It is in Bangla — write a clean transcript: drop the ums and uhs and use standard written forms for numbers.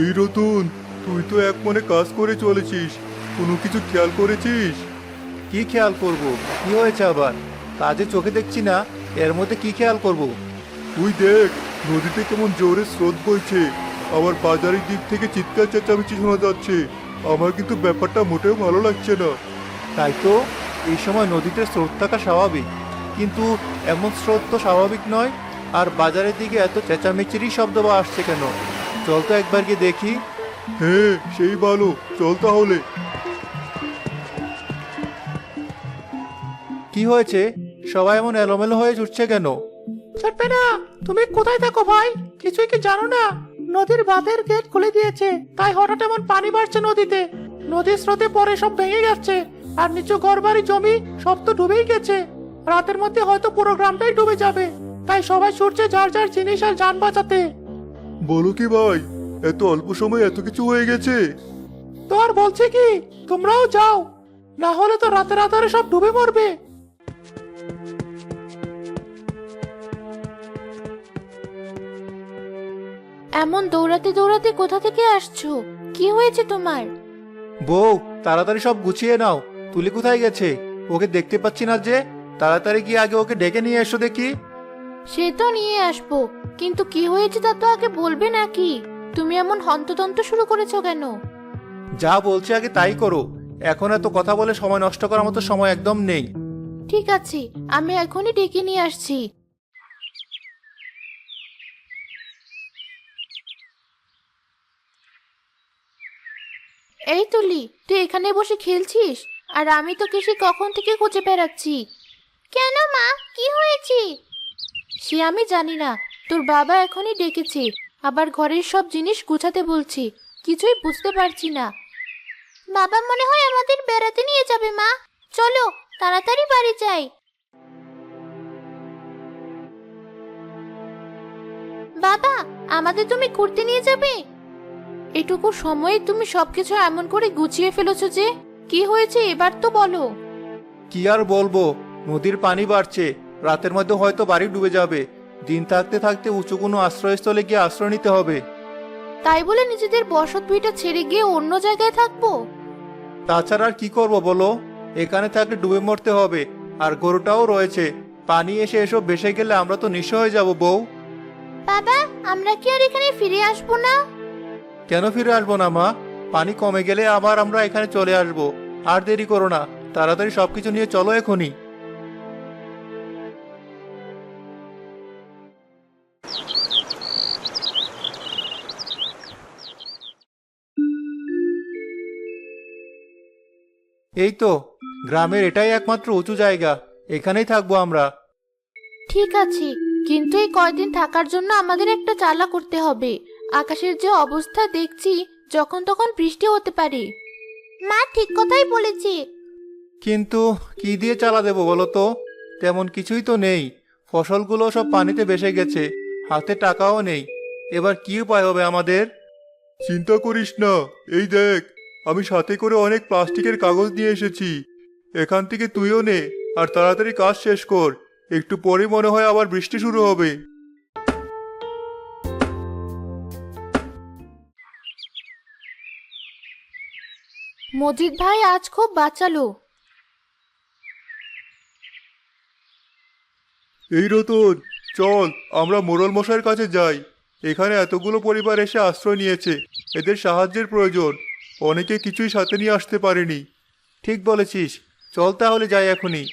এই রতন, তুই তো এক মনে কাজ করে চলেছিস, কোনো কিছু খেয়াল করেছিস? কি খেয়াল করব? কি হয়েছে আবার? কাজে চোখে দেখছি না, এর মধ্যে কি খেয়াল করব? তুই দেখ, নদীতে কেমন জোরে স্রোত বইছে, আবার বাজারের দিক থেকে চিৎকার চেঁচামেচি শোনা যাচ্ছে। আমার কিন্তু ব্যাপারটা মোটেও ভালো লাগছে না। তাই তো, এই সময় নদীতে স্রোত থাকা স্বাভাবিক, কিন্তু এমন স্রোত তো স্বাভাবিক নয়। আর বাজারের দিকে এত চেঁচামেচিরই শব্দ বা আসছে কেন? চল তো একবার গিয়ে দেখি। হ্যাঁ, সেই ভালো, চল তাহলে। কি হয়েছে? সবাই এমন এলোমেলো হয়ে ছুটছে কেন? চটবে না। তুমি কোথায় থাকো ভাই? কিছুই কি জানো না? নদীর বাঁধের গেট খুলে দিয়েছে, তাই হঠাৎ এমন পানি বাড়ছে নদীতে। নদীর স্রোতে পরে সব ভেঙে যাচ্ছে, আর নিচু ঘরবাড়ি জমি সব তো ডুবেই গেছে। রাতের মধ্যে হয়তো পুরো গ্রামটাই ডুবে যাবে, তাই সবাই ছুটছে যার যার জিনিস আর যান বাঁচাতে। বলো কি ভাই, এত অল্প সময় এত কিছু হয়ে গেছে? তো আর বলছে কি, তোমরাও যাও, না হলে তো রাতের আধারে সব ডুবে মরবে। এমন দৌড়াতে দৌড়াতে কোথা থেকে আসছো? কি হয়েছে তোমার? বউ, তাড়াতাড়ি সব গুছিয়ে নাও। তুলি কোথায় গেছে? ওকে দেখতে পাচ্ছি না যে। তাড়াতাড়ি গিয়ে আগে ওকে ডেকে নিয়ে এসো দেখি। সে তো নিয়ে আসবো, কিন্তু কি হয়েছে তা তো আগে বলবে নাকি? তুমি এমন হন্তদন্ত শুরু করেছো কেন? যা বলছি আগে তাই করো। এখন এত কথা বলে সময় নষ্ট করার মতো সময় একদম নেই। ঠিক আছে, আমি এখনই ডেকে নিয়ে আসছি। এই তুলি, তুই এখানে বসে খেলছিস, আর আমি তো কেসে কখন থেকে খুঁজে বেড়াচ্ছি। কেন মা, কি হয়েছে? সে আমি জানি না, তোর বাবা এখনই ডেকেছে, আবার ঘরের সব জিনিস গুছাতে বলছি। কিছুই বুঝতে পারছি না। বাবা মনে হয় আমাদের বেড়াতে নিয়ে যাবে মা। চলো তাড়াতাড়ি বাড়ি যাই। বাবা, আমাদের তুমি ঘুরতে নিয়ে যাবে? এটুকু সময়ে তুমি সবকিছু এমন করে গুছিয়ে ফেলেছো যে, কি হয়েছে এবার তো বলো। কি আর বলবো, নদীর পানি বাড়ছে, রাতের মধ্যে হয়তো বাড়ি ডুবে যাবে। দিন থাকতে থাকতে উঁচু কোনো আশ্রয়স্থলে গিয়ে আশ্রয় নিতে হবে। তাই বলে নিজেদের বসত ভিটা ছেড়ে গিয়ে অন্য জায়গায় থাকবো? তাছাড়া আর কি করব বলো? এখানে থাকলে ডুবে মরতে হবে। আর গরুটাও রয়েছে, পানি এসে এসব ভেসে গেলে আমরা তো নিঃস্ব হয়ে যাব বউ। বাবা, আমরা কি আর এখানে ফিরে আসবো না? কেন ফিরে আসবো না মা? পানি কমে গেলে আবার আমরা এখানে চলে আসব। আর দেরি করো না, তাড়াতাড়ি সবকিছু নিয়ে চলো এখনই। এই তো, গ্রামের এটাই একমাত্র উঁচু জায়গা, এখানেই থাকবো আমরা। ঠিক আছে, কিন্তু এই কয়দিন থাকার জন্য আমাদের একটা চালা করতে হবে। আকাশের যে অবস্থা দেখছি, যখন তখন বৃষ্টি হতে পারে। মা ঠিক কথাই বলেছে। কিন্তু কি দিয়ে চালা দেবো বলো তো? তেমন কিছুই তো নেই। ফসলগুলো সব পানিতে ভেসে গেছে, হাতে টাকাও নেই। এবার কি উপায় হবে আমাদের? চিন্তা করিস না, এই দেখ, আমি সাথে করে অনেক প্লাস্টিকের কাগজ নিয়ে এসেছি। এখান থেকে তুইও নে, আর তাড়াতাড়ি কাজ শেষ কর। একটু পরে মনে হয় আবার বৃষ্টি শুরু হবে। মজিদ ভাই আজ খুব বাঁচালো। এই রতন, চল আমরা মোড়ল মশাইয়ের কাছে যাই। এখানে এতগুলো পরিবার এসে আশ্রয় নিয়েছে, এদের সাহায্যের প্রয়োজন। অনেকে কিছুই সাথে নিয়ে আসতে পারেনি। ঠিক বলেছিস, চল তাহলে যাই এখনই।